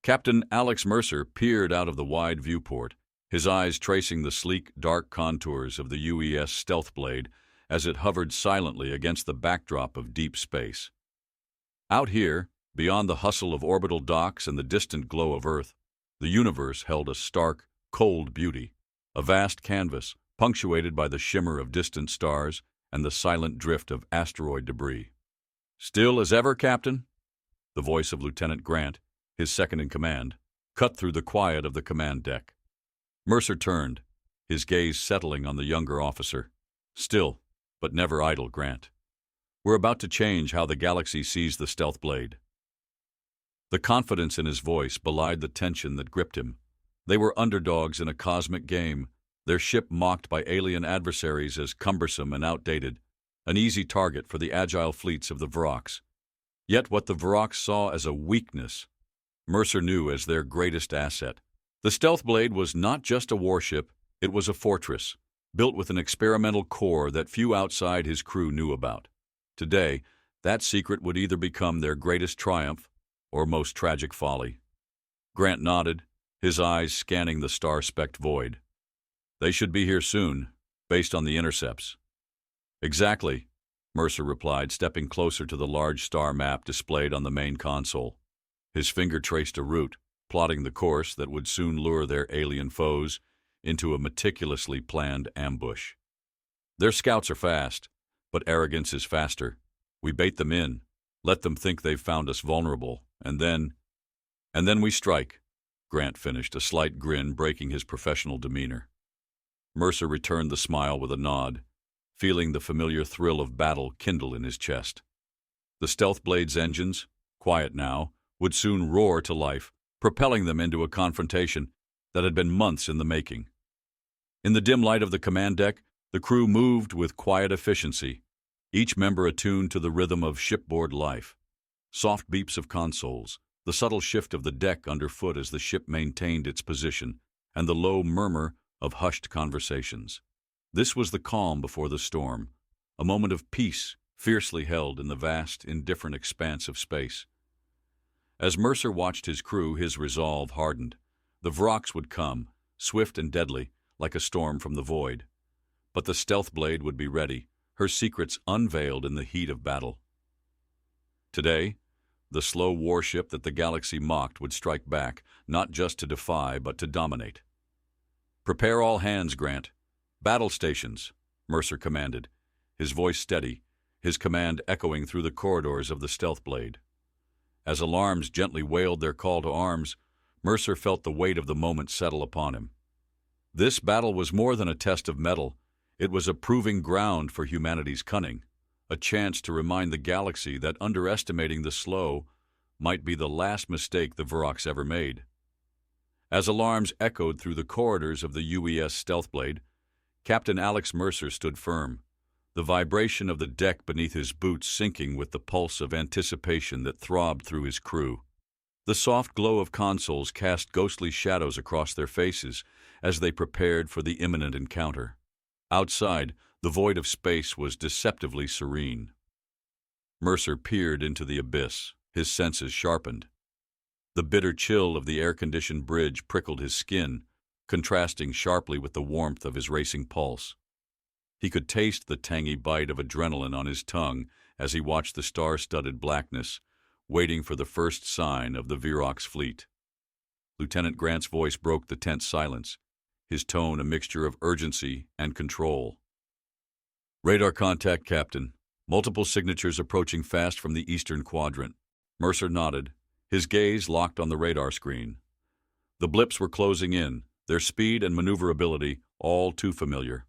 Captain Alex Mercer peered out of the wide viewport, his eyes tracing the sleek, dark contours of the UES stealth blade as it hovered silently against the backdrop of deep space. Out here, beyond the hustle of orbital docks and the distant glow of Earth, the universe held a stark, cold beauty, a vast canvas punctuated by the shimmer of distant stars and the silent drift of asteroid debris. "Still as ever, Captain?" The voice of Lieutenant Grant, his second-in-command, cut through the quiet of the command deck. Mercer turned, his gaze settling on the younger officer. "Still, but never idle, Grant. We're about to change how the galaxy sees the stealth blade." The confidence in his voice belied the tension that gripped him. They were underdogs in a cosmic game, their ship mocked by alien adversaries as cumbersome and outdated, an easy target for the agile fleets of the Vrox. Yet what the Vrox saw as a weakness, Mercer knew as their greatest asset. The stealth blade was not just a warship, it was a fortress, built with an experimental core that few outside his crew knew about. Today, that secret would either become their greatest triumph or most tragic folly. Grant nodded, his eyes scanning the star-specked void. "They should be here soon, based on the intercepts." "Exactly," Mercer replied, stepping closer to the large star map displayed on the main console. His finger traced a route, plotting the course that would soon lure their alien foes into a meticulously planned ambush. "Their scouts are fast, but arrogance is faster. We bait them in, let them think they've found us vulnerable, and then we strike," Grant finished, a slight grin breaking his professional demeanor. Mercer returned the smile with a nod, feeling the familiar thrill of battle kindle in his chest. The stealth blade's engines, quiet now, would soon roar to life, propelling them into a confrontation that had been months in the making. In the dim light of the command deck, the crew moved with quiet efficiency, each member attuned to the rhythm of shipboard life. Soft beeps of consoles, the subtle shift of the deck underfoot as the ship maintained its position, and the low murmur of hushed conversations. This was the calm before the storm, a moment of peace fiercely held in the vast, indifferent expanse of space. As Mercer watched his crew, his resolve hardened. The Vrox would come, swift and deadly, like a storm from the void. But the stealth blade would be ready, her secrets unveiled in the heat of battle. Today, the slow warship that the galaxy mocked would strike back, not just to defy, but to dominate. "Prepare all hands, Grant. Battle stations," Mercer commanded, his voice steady, his command echoing through the corridors of the stealth blade. As alarms gently wailed their call to arms, Mercer felt the weight of the moment settle upon him. This battle was more than a test of mettle. It was a proving ground for humanity's cunning, a chance to remind the galaxy that underestimating the slow might be the last mistake the Vrox ever made. As alarms echoed through the corridors of the UES stealth blade, Captain Alex Mercer stood firm, the vibration of the deck beneath his boots syncing with the pulse of anticipation that throbbed through his crew. The soft glow of consoles cast ghostly shadows across their faces as they prepared for the imminent encounter. Outside, the void of space was deceptively serene. Mercer peered into the abyss, his senses sharpened. The bitter chill of the air-conditioned bridge prickled his skin, contrasting sharply with the warmth of his racing pulse. He could taste the tangy bite of adrenaline on his tongue as he watched the star-studded blackness, waiting for the first sign of the Vrox fleet. Lieutenant Grant's voice broke the tense silence, his tone a mixture of urgency and control. "Radar contact, Captain. Multiple signatures approaching fast from the eastern quadrant." Mercer nodded, his gaze locked on the radar screen. The blips were closing in, their speed and maneuverability all too familiar.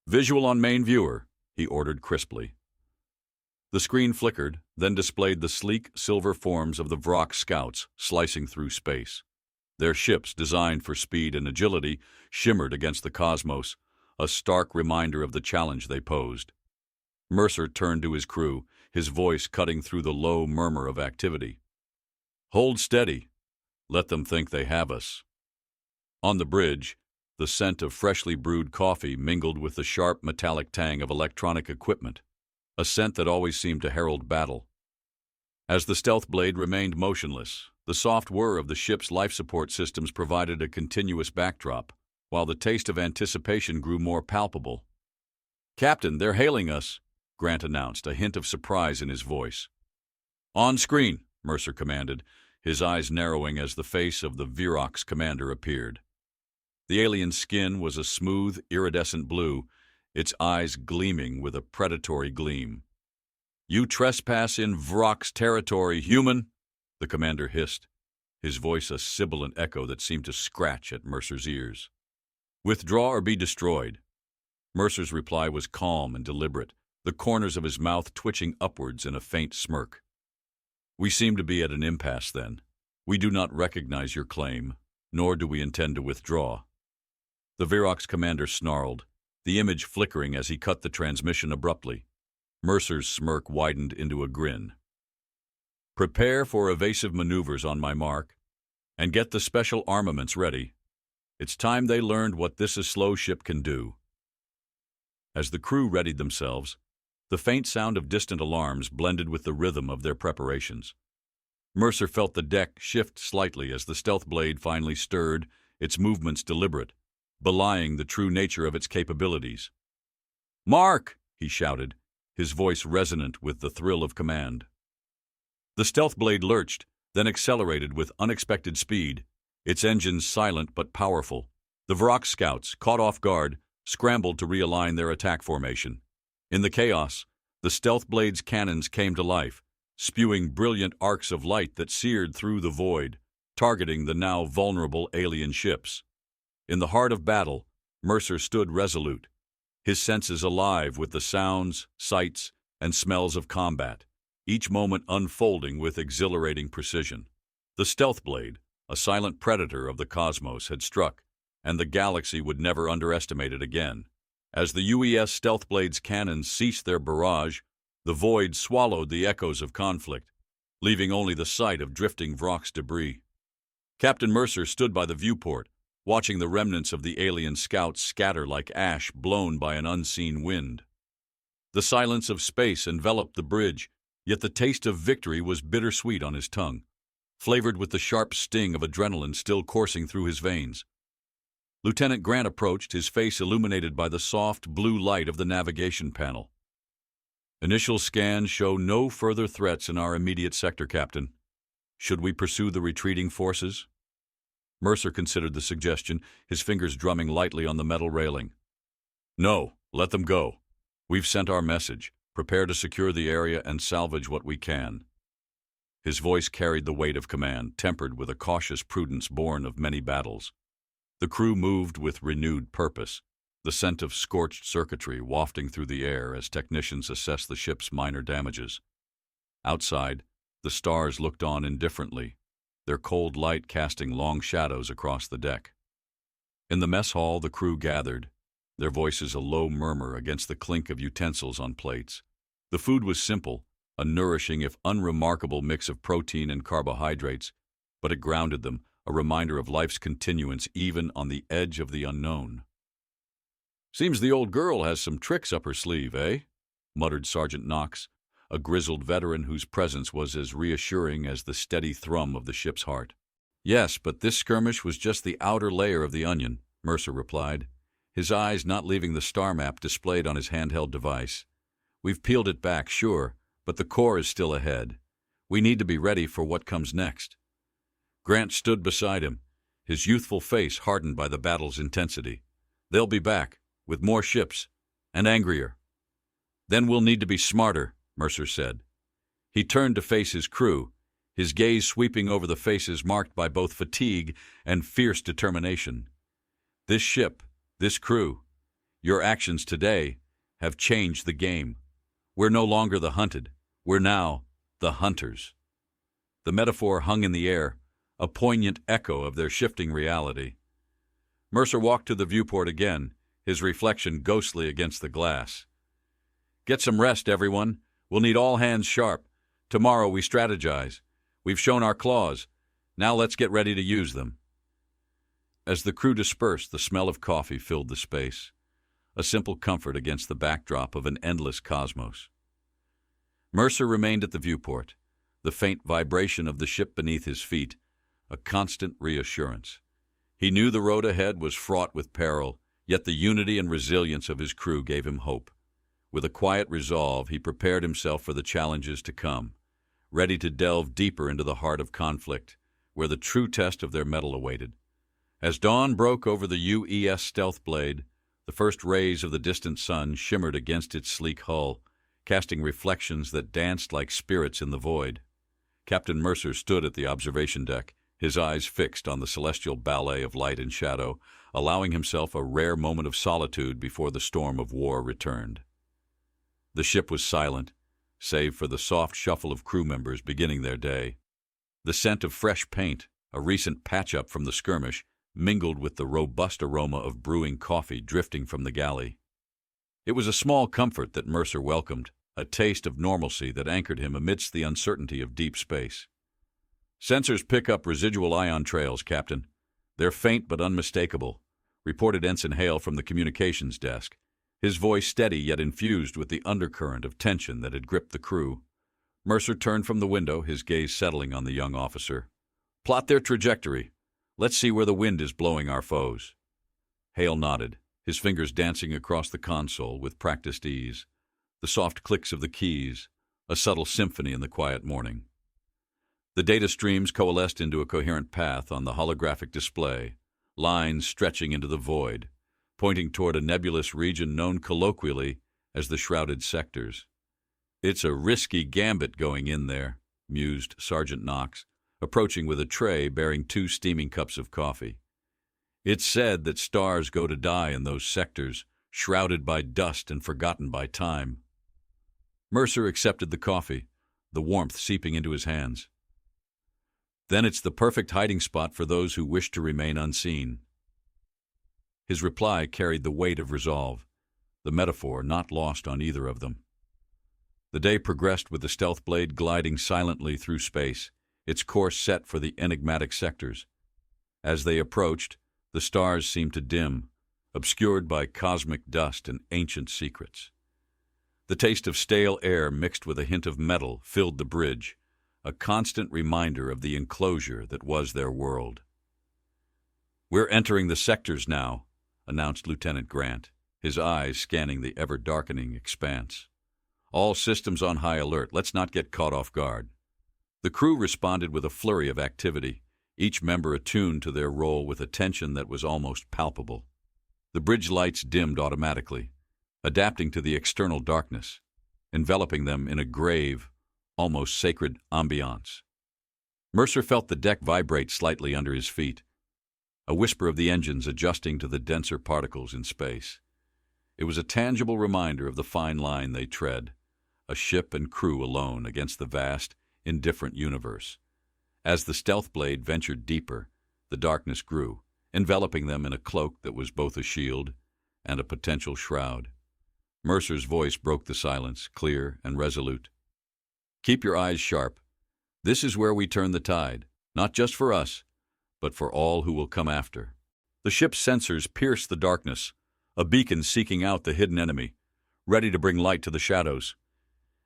"Visual on main viewer," he ordered crisply. The screen flickered, then displayed the sleek silver forms of the Vrox scouts slicing through space. Their ships, designed for speed and agility, shimmered against the cosmos, a stark reminder of the challenge they posed. Mercer turned to his crew, his voice cutting through the low murmur of activity. "Hold steady. Let them think they have us." On the bridge, the scent of freshly brewed coffee mingled with the sharp metallic tang of electronic equipment, a scent that always seemed to herald battle. As the stealth blade remained motionless, The soft whir of the ship's life support systems provided a continuous backdrop, while the taste of anticipation grew more palpable. "Captain, they're hailing us," Grant announced, a hint of surprise in his voice. "On screen," Mercer commanded, his eyes narrowing as the face of the Virox commander appeared. The alien's skin was a smooth, iridescent blue, its eyes gleaming with a predatory gleam. "You trespass in Virox territory, human," the commander hissed, his voice a sibilant echo that seemed to scratch at Mercer's ears. "Withdraw or be destroyed." Mercer's reply was calm and deliberate, the corners of his mouth twitching upwards in a faint smirk. "We seem to be at an impasse, then. We do not recognize your claim, nor do we intend to withdraw." The Virox commander snarled, the image flickering as he cut the transmission abruptly. Mercer's smirk widened into a grin. "Prepare for evasive maneuvers on my mark, and get the special armaments ready. It's time they learned what this slow ship can do." As the crew readied themselves, the faint sound of distant alarms blended with the rhythm of their preparations. Mercer felt the deck shift slightly as the stealth blade finally stirred, its movements deliberate, belying the true nature of its capabilities. "Mark!" he shouted, his voice resonant with the thrill of command. The stealth blade lurched, then accelerated with unexpected speed, its engines silent but powerful. The Virox scouts, caught off guard, scrambled to realign their attack formation. In the chaos, the stealth blade's cannons came to life, spewing brilliant arcs of light that seared through the void, targeting the now vulnerable alien ships. In the heart of battle, Mercer stood resolute, his senses alive with the sounds, sights, and smells of combat, each moment unfolding with exhilarating precision. The stealth blade, a silent predator of the cosmos, had struck, and the galaxy would never underestimate it again. As the UES stealth blade's cannons ceased their barrage, the void swallowed the echoes of conflict, leaving only the sight of drifting Virox debris. Captain Mercer stood by the viewport, watching the remnants of the alien scouts scatter like ash blown by an unseen wind. The silence of space enveloped the bridge, yet the taste of victory was bittersweet on his tongue, flavored with the sharp sting of adrenaline still coursing through his veins. Lieutenant Grant approached, his face illuminated by the soft blue light of the navigation panel. "Initial scans show no further threats in our immediate sector, Captain. Should we pursue the retreating forces?" Mercer considered the suggestion, his fingers drumming lightly on the metal railing. "No, let them go. We've sent our message. Prepare to secure the area and salvage what we can." His voice carried the weight of command, tempered with a cautious prudence born of many battles. The crew moved with renewed purpose, the scent of scorched circuitry wafting through the air as technicians assessed the ship's minor damages. Outside, the stars looked on indifferently, their cold light casting long shadows across the deck. In the mess hall, the crew gathered, their voices a low murmur against the clink of utensils on plates. The food was simple, a nourishing if unremarkable mix of protein and carbohydrates, but it grounded them, a reminder of life's continuance even on the edge of the unknown. "Seems the old girl has some tricks up her sleeve, eh?" muttered Sergeant Knox, a grizzled veteran whose presence was as reassuring as the steady thrum of the ship's heart. "Yes, but this skirmish was just the outer layer of the onion," Mercer replied, his eyes not leaving the star map displayed on his handheld device. "We've peeled it back, sure, but the core is still ahead. We need to be ready for what comes next." Grant stood beside him, his youthful face hardened by the battle's intensity. "They'll be back, with more ships, and angrier." "Then we'll need to be smarter," Mercer said. He turned to face his crew, his gaze sweeping over the faces marked by both fatigue and fierce determination. "This ship, this crew, your actions today have changed the game. We're no longer the hunted. We're now the hunters." The metaphor hung in the air, a poignant echo of their shifting reality. Mercer walked to the viewport again, his reflection ghostly against the glass. "Get some rest, everyone. We'll need all hands sharp. Tomorrow we strategize. We've shown our claws. Now let's get ready to use them." As the crew dispersed, the smell of coffee filled the space, a simple comfort against the backdrop of an endless cosmos. Mercer remained at the viewport, the faint vibration of the ship beneath his feet, a constant reassurance. He knew the road ahead was fraught with peril, yet the unity and resilience of his crew gave him hope. With a quiet resolve, he prepared himself for the challenges to come, ready to delve deeper into the heart of conflict, where the true test of their mettle awaited. As dawn broke over the UES Stealth Blade, the first rays of the distant sun shimmered against its sleek hull, casting reflections that danced like spirits in the void. Captain Mercer stood at the observation deck, his eyes fixed on the celestial ballet of light and shadow, allowing himself a rare moment of solitude before the storm of war returned. The ship was silent, save for the soft shuffle of crew members beginning their day. The scent of fresh paint, a recent patch-up from the skirmish, mingled with the robust aroma of brewing coffee drifting from the galley. It was a small comfort that Mercer welcomed, a taste of normalcy that anchored him amidst the uncertainty of deep space. "Sensors pick up residual ion trails, Captain. They're faint but unmistakable," reported Ensign Hale from the communications desk, his voice steady yet infused with the undercurrent of tension that had gripped the crew. Mercer turned from the window, his gaze settling on the young officer. "Plot their trajectory. Let's see where the wind is blowing our foes." Hale nodded, his fingers dancing across the console with practiced ease, the soft clicks of the keys, a subtle symphony in the quiet morning. The data streams coalesced into a coherent path on the holographic display, lines stretching into the void, pointing toward a nebulous region known colloquially as the Shrouded Sectors. "It's a risky gambit going in there," mused Sergeant Knox, approaching with a tray bearing 2 steaming cups of coffee. "It's said that stars go to die in those sectors, shrouded by dust and forgotten by time." Mercer accepted the coffee, the warmth seeping into his hands. "Then it's the perfect hiding spot for those who wish to remain unseen." His reply carried the weight of resolve, the metaphor not lost on either of them. The day progressed with the Stealth Blade gliding silently through space, its course set for the enigmatic sectors. As they approached, the stars seemed to dim, obscured by cosmic dust and ancient secrets. The taste of stale air mixed with a hint of metal filled the bridge, a constant reminder of the enclosure that was their world. "We're entering the sectors now," announced Lieutenant Grant, his eyes scanning the ever-darkening expanse. "All systems on high alert. Let's not get caught off guard." The crew responded with a flurry of activity, each member attuned to their role with attention that was almost palpable. The bridge lights dimmed automatically, adapting to the external darkness, enveloping them in a grave, almost sacred ambiance. Mercer felt the deck vibrate slightly under his feet, a whisper of the engines adjusting to the denser particles in space. It was a tangible reminder of the fine line they tread, a ship and crew alone against the vast, indifferent universe. As the Stealth Blade ventured deeper, the darkness grew, enveloping them in a cloak that was both a shield and a potential shroud. Mercer's voice broke the silence, clear and resolute. "Keep your eyes sharp. This is where we turn the tide, not just for us, but for all who will come after." The ship's sensors pierced the darkness, a beacon seeking out the hidden enemy, ready to bring light to the shadows.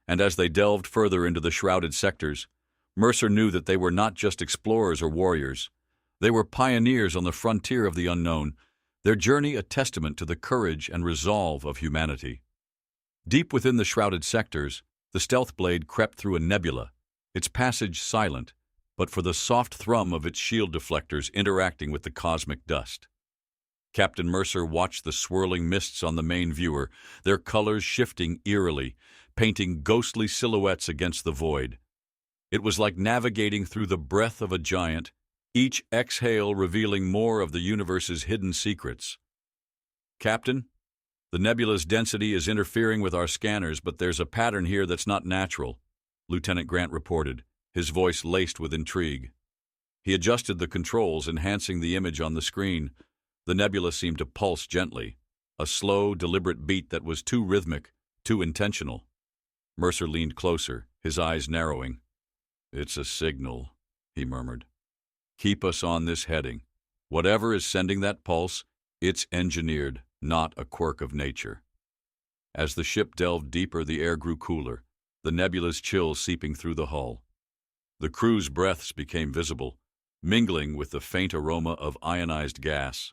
And as they delved further into the shrouded sectors, Mercer knew that they were not just explorers or warriors. They were pioneers on the frontier of the unknown, their journey a testament to the courage and resolve of humanity. Deep within the shrouded sectors, the Stealth Blade crept through a nebula, its passage silent, but for the soft thrum of its shield deflectors interacting with the cosmic dust. Captain Mercer watched the swirling mists on the main viewer, their colors shifting eerily, painting ghostly silhouettes against the void. It was like navigating through the breath of a giant, each exhale revealing more of the universe's hidden secrets. "Captain, the nebula's density is interfering with our scanners, but there's a pattern here that's not natural," Lieutenant Grant reported, his voice laced with intrigue. He adjusted the controls, enhancing the image on the screen. The nebula seemed to pulse gently, a slow, deliberate beat that was too rhythmic, too intentional. Mercer leaned closer, his eyes narrowing. "It's a signal," he murmured. "Keep us on this heading. Whatever is sending that pulse, it's engineered, not a quirk of nature." As the ship delved deeper, the air grew cooler, the nebula's chill seeping through the hull. The crew's breaths became visible, mingling with the faint aroma of ionized gas,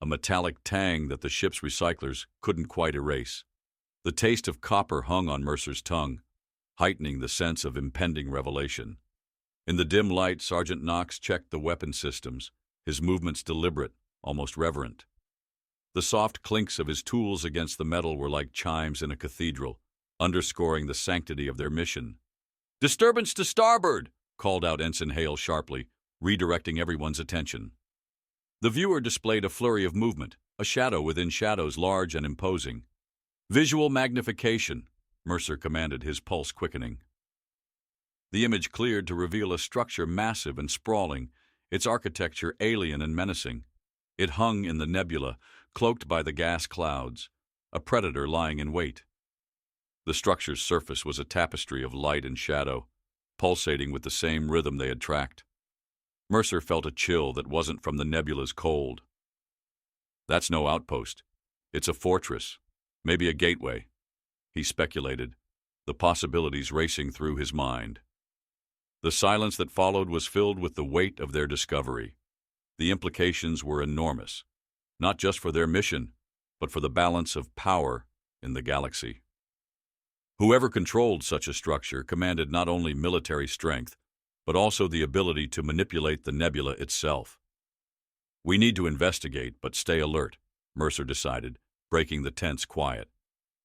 a metallic tang that the ship's recyclers couldn't quite erase. The taste of copper hung on Mercer's tongue, heightening the sense of impending revelation. In the dim light, Sergeant Knox checked the weapon systems, his movements deliberate, almost reverent. The soft clinks of his tools against the metal were like chimes in a cathedral, underscoring the sanctity of their mission. "Disturbance to starboard!" called out Ensign Hale sharply, redirecting everyone's attention. The viewer displayed a flurry of movement, a shadow within shadows large and imposing. "Visual magnification," Mercer commanded, his pulse quickening. The image cleared to reveal a structure massive and sprawling, its architecture alien and menacing. It hung in the nebula, cloaked by the gas clouds, a predator lying in wait. The structure's surface was a tapestry of light and shadow, pulsating with the same rhythm they had tracked. Mercer felt a chill that wasn't from the nebula's cold. "That's no outpost. It's a fortress, maybe a gateway," he speculated, the possibilities racing through his mind. The silence that followed was filled with the weight of their discovery. The implications were enormous, not just for their mission, but for the balance of power in the galaxy. Whoever controlled such a structure commanded not only military strength, but also the ability to manipulate the nebula itself. "We need to investigate, but stay alert," Mercer decided, breaking the tense quiet.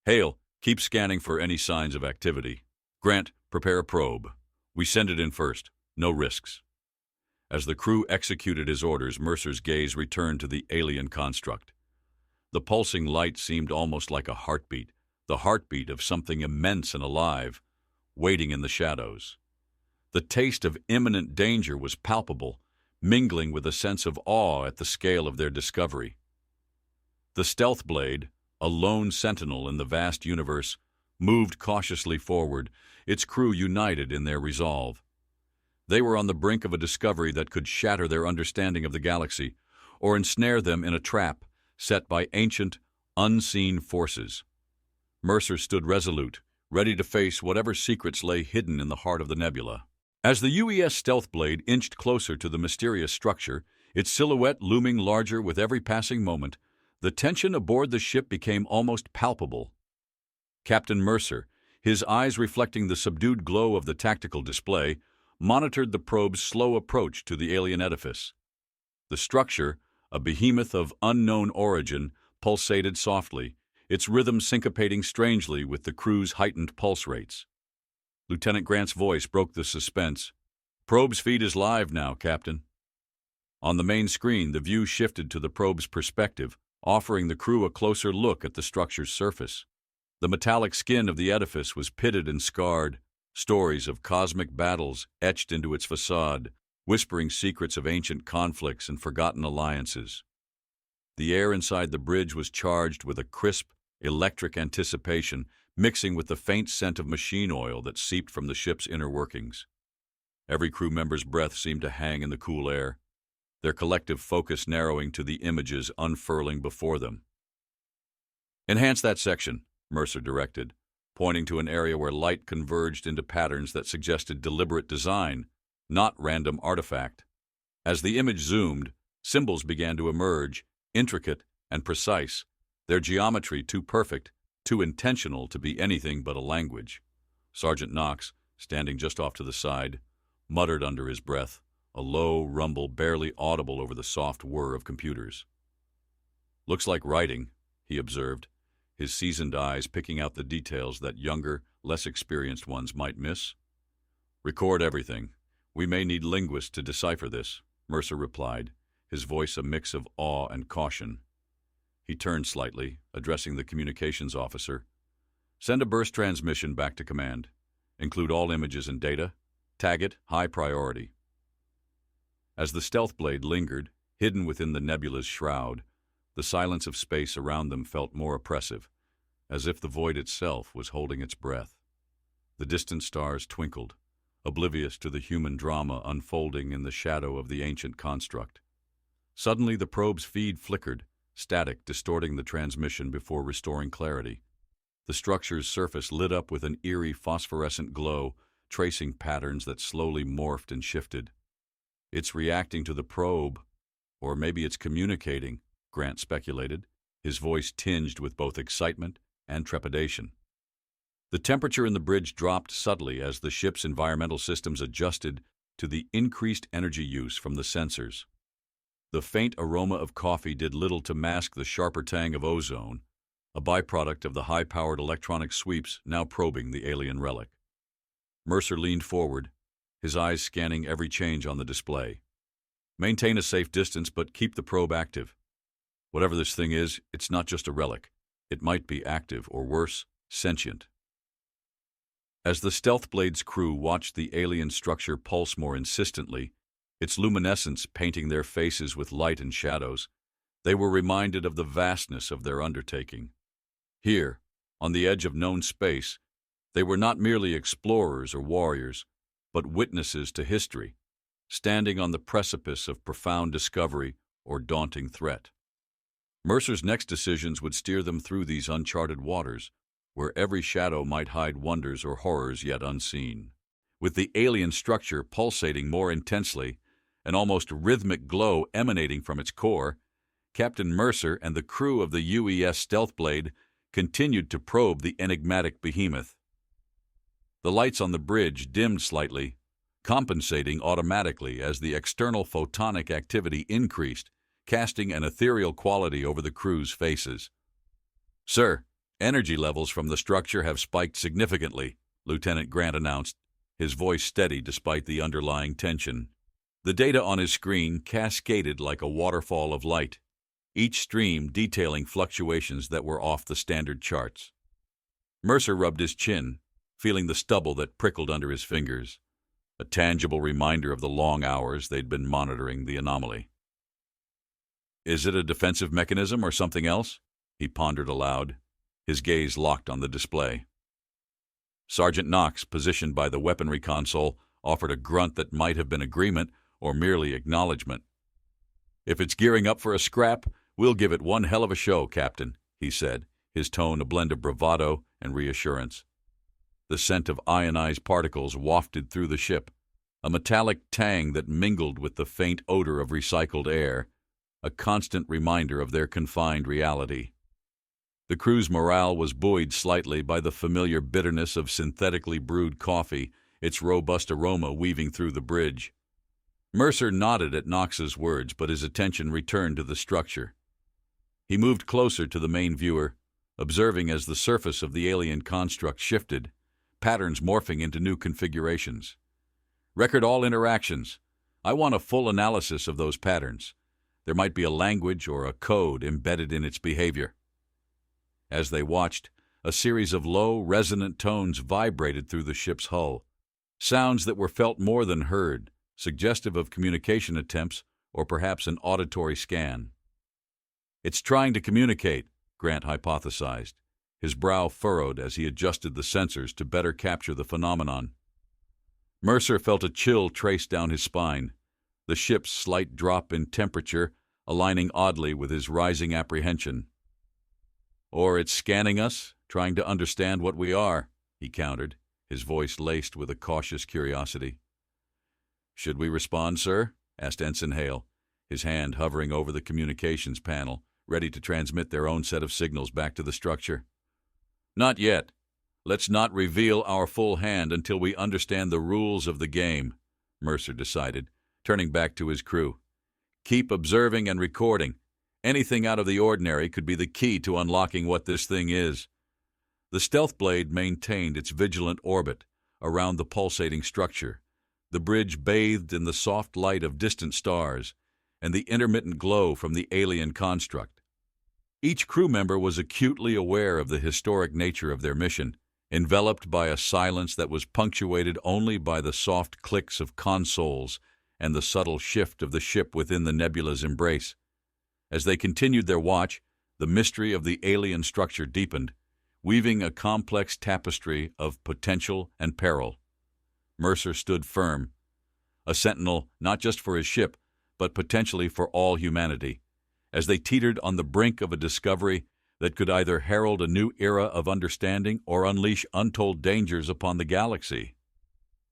"Hale, keep scanning for any signs of activity. Grant, prepare a probe. We send it in first. No risks." As the crew executed his orders, Mercer's gaze returned to the alien construct. The pulsing light seemed almost like a heartbeat, the heartbeat of something immense and alive, waiting in the shadows. The taste of imminent danger was palpable, mingling with a sense of awe at the scale of their discovery. The stealth blade, a lone sentinel in the vast universe, moved cautiously forward, its crew united in their resolve. They were on the brink of a discovery that could shatter their understanding of the galaxy, or ensnare them in a trap set by ancient, unseen forces. Mercer stood resolute, ready to face whatever secrets lay hidden in the heart of the nebula. As the UES stealth blade inched closer to the mysterious structure, its silhouette looming larger with every passing moment, the tension aboard the ship became almost palpable. Captain Mercer, his eyes reflecting the subdued glow of the tactical display, monitored the probe's slow approach to the alien edifice. The structure, a behemoth of unknown origin, pulsated softly, its rhythm syncopating strangely with the crew's heightened pulse rates. Lieutenant Grant's voice broke the suspense. "Probe's feed is live now, Captain." On the main screen, the view shifted to the probe's perspective, offering the crew a closer look at the structure's surface. The metallic skin of the edifice was pitted and scarred, stories of cosmic battles etched into its facade, whispering secrets of ancient conflicts and forgotten alliances. The air inside the bridge was charged with a crisp, electric anticipation, mixing with the faint scent of machine oil that seeped from the ship's inner workings. Every crew member's breath seemed to hang in the cool air, their collective focus narrowing to the images unfurling before them. "Enhance that section," Mercer directed, pointing to an area where light converged into patterns that suggested deliberate design, not random artifact. As the image zoomed, symbols began to emerge, intricate and precise, their geometry too perfect, too intentional to be anything but a language. Sergeant Knox, standing just off to the side, muttered under his breath, a low rumble barely audible over the soft whir of computers. "Looks like writing," he observed, his seasoned eyes picking out the details that younger, less experienced ones might miss. "Record everything. We may need linguists to decipher this," Mercer replied, his voice a mix of awe and caution. He turned slightly, addressing the communications officer. "Send a burst transmission back to command. Include all images and data. Tag it high priority." As the stealth blade lingered, hidden within the nebula's shroud, the silence of space around them felt more oppressive, as if the void itself was holding its breath. The distant stars twinkled, oblivious to the human drama unfolding in the shadow of the ancient construct. Suddenly the probe's feed flickered, static distorting the transmission before restoring clarity. The structure's surface lit up with an eerie phosphorescent glow, tracing patterns that slowly morphed and shifted. It's reacting to the probe, or maybe it's communicating, Grant speculated, his voice tinged with both excitement and trepidation. The temperature in the bridge dropped subtly as the ship's environmental systems adjusted to the increased energy use from the sensors. The faint aroma of coffee did little to mask the sharper tang of ozone, a byproduct of the high-powered electronic sweeps now probing the alien relic. Mercer leaned forward, his eyes scanning every change on the display. Maintain a safe distance, but keep the probe active. Whatever this thing is, it's not just a relic. It might be active, or worse, sentient. As the Stealth Blade's crew watched the alien structure pulse more insistently, its luminescence painting their faces with light and shadows, they were reminded of the vastness of their undertaking. Here, on the edge of known space, they were not merely explorers or warriors, but witnesses to history, standing on the precipice of profound discovery or daunting threat. Mercer's next decisions would steer them through these uncharted waters, where every shadow might hide wonders or horrors yet unseen. With the alien structure pulsating more intensely, an almost rhythmic glow emanating from its core, Captain Mercer and the crew of the UES Stealth Blade continued to probe the enigmatic behemoth. The lights on the bridge dimmed slightly, compensating automatically as the external photonic activity increased, casting an ethereal quality over the crew's faces. "Sir, energy levels from the structure have spiked significantly," Lieutenant Grant announced, his voice steady despite the underlying tension. The data on his screen cascaded like a waterfall of light, each stream detailing fluctuations that were off the standard charts. Mercer rubbed his chin, feeling the stubble that prickled under his fingers, a tangible reminder of the long hours they'd been monitoring the anomaly. "Is it a defensive mechanism or something else?" he pondered aloud, his gaze locked on the display. Sergeant Knox, positioned by the weaponry console, offered a grunt that might have been agreement or merely acknowledgement. "If it's gearing up for a scrap, we'll give it one hell of a show, Captain," he said, his tone a blend of bravado and reassurance. The scent of ionized particles wafted through the ship, a metallic tang that mingled with the faint odor of recycled air, a constant reminder of their confined reality. The crew's morale was buoyed slightly by the familiar bitterness of synthetically brewed coffee, its robust aroma weaving through the bridge. Mercer nodded at Knox's words, but his attention returned to the structure. He moved closer to the main viewer, observing as the surface of the alien construct shifted, patterns morphing into new configurations. "Record all interactions. I want a full analysis of those patterns. There might be a language or a code embedded in its behavior." As they watched, a series of low, resonant tones vibrated through the ship's hull, sounds that were felt more than heard, suggestive of communication attempts or perhaps an auditory scan. "It's trying to communicate," Grant hypothesized, his brow furrowed as he adjusted the sensors to better capture the phenomenon. Mercer felt a chill trace down his spine, the ship's slight drop in temperature aligning oddly with his rising apprehension. "Or it's scanning us, trying to understand what we are," he countered, his voice laced with a cautious curiosity. "Should we respond, sir?" asked Ensign Hale, his hand hovering over the communications panel, ready to transmit their own set of signals back to the structure. "Not yet. Let's not reveal our full hand until we understand the rules of the game," Mercer decided, turning back to his crew. "Keep observing and recording. Anything out of the ordinary could be the key to unlocking what this thing is." The Stealth Blade maintained its vigilant orbit around the pulsating structure, the bridge bathed in the soft light of distant stars and the intermittent glow from the alien construct. Each crew member was acutely aware of the historic nature of their mission, enveloped by a silence that was punctuated only by the soft clicks of consoles and the subtle shift of the ship within the nebula's embrace. As they continued their watch, the mystery of the alien structure deepened, weaving a complex tapestry of potential and peril. Mercer stood firm, a sentinel not just for his ship, but potentially for all humanity, as they teetered on the brink of a discovery that could either herald a new era of understanding or unleash untold dangers upon the galaxy.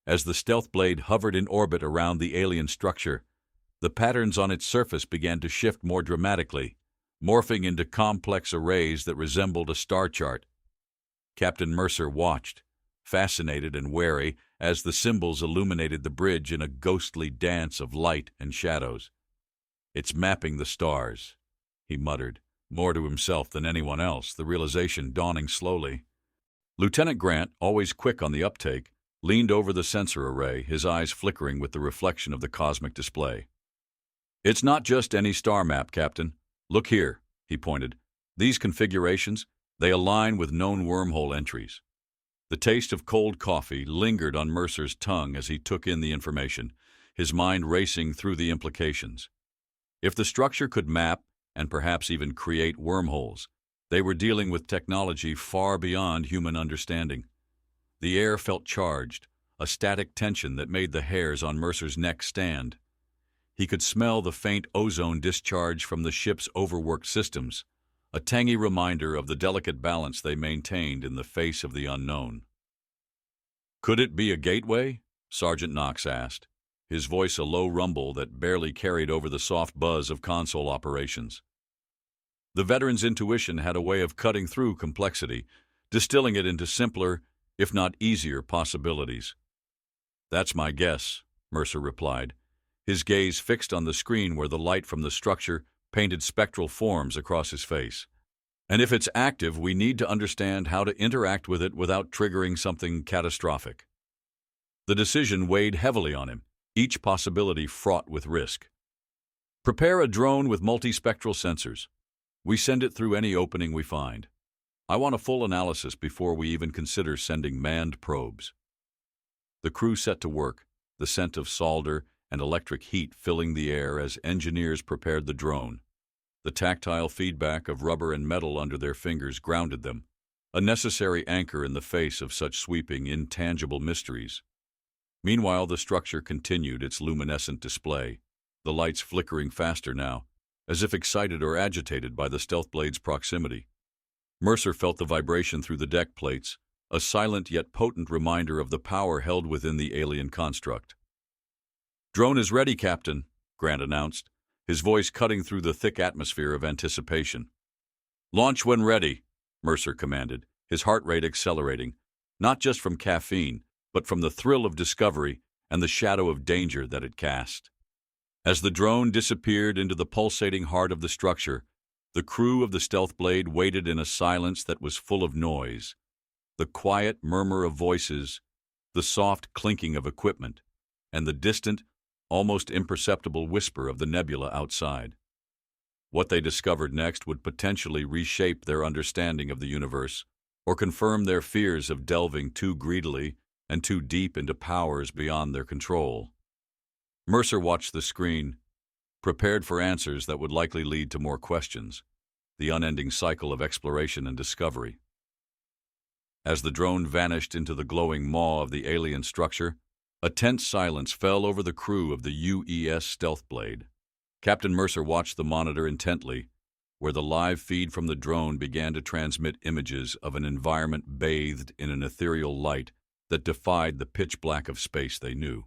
As the stealth blade hovered in orbit around the alien structure, the patterns on its surface began to shift more dramatically, morphing into complex arrays that resembled a star chart. Captain Mercer watched, fascinated and wary, as the symbols illuminated the bridge in a ghostly dance of light and shadows. "It's mapping the stars," he muttered, more to himself than anyone else, the realization dawning slowly. Lieutenant Grant, always quick on the uptake, leaned over the sensor array, his eyes flickering with the reflection of the cosmic display. "It's not just any star map, Captain. Look here," he pointed. "These configurations, they align with known wormhole entries." The taste of cold coffee lingered on Mercer's tongue as he took in the information, his mind racing through the implications. If the structure could map, and perhaps even create wormholes, they were dealing with technology far beyond human understanding. The air felt charged, a static tension that made the hairs on Mercer's neck stand. He could smell the faint ozone discharge from the ship's overworked systems, a tangy reminder of the delicate balance they maintained in the face of the unknown. "Could it be a gateway?" Sergeant Knox asked, his voice a low rumble that barely carried over the soft buzz of console operations. The veteran's intuition had a way of cutting through complexity, distilling it into simpler, if not easier, possibilities. "That's my guess," Mercer replied, his gaze fixed on the screen where the light from the structure painted spectral forms across his face. "And if it's active, we need to understand how to interact with it without triggering something catastrophic." The decision weighed heavily on him, each possibility fraught with risk. "Prepare a drone with multispectral sensors. We send it through any opening we find. I want a full analysis before we even consider sending manned probes." The crew set to work, the scent of solder and electric heat filling the air as engineers prepared the drone. The tactile feedback of rubber and metal under their fingers grounded them, a necessary anchor in the face of such sweeping, intangible mysteries. Meanwhile, the structure continued its luminescent display, the lights flickering faster now, as if excited or agitated by the stealth blade's proximity. Mercer felt the vibration through the deck plates, a silent yet potent reminder of the power held within the alien construct. "Drone is ready, Captain," Grant announced, his voice cutting through the thick atmosphere of anticipation. "Launch when ready," Mercer commanded, his heart rate accelerating, not just from caffeine, but from the thrill of discovery and the shadow of danger that it cast. As the drone disappeared into the pulsating heart of the structure, the crew of the stealth blade waited in a silence that was full of noise, the quiet murmur of voices, the soft clinking of equipment, and the distant, almost imperceptible whisper of the nebula outside. What they discovered next would potentially reshape their understanding of the universe, or confirm their fears of delving too greedily and too deep into powers beyond their control. Mercer watched the screen, prepared for answers that would likely lead to more questions, the unending cycle of exploration and discovery. As the drone vanished into the glowing maw of the alien structure, a tense silence fell over the crew of the UES Stealth Blade. Captain Mercer watched the monitor intently, where the live feed from the drone began to transmit images of an environment bathed in an ethereal light that defied the pitch black of space they knew.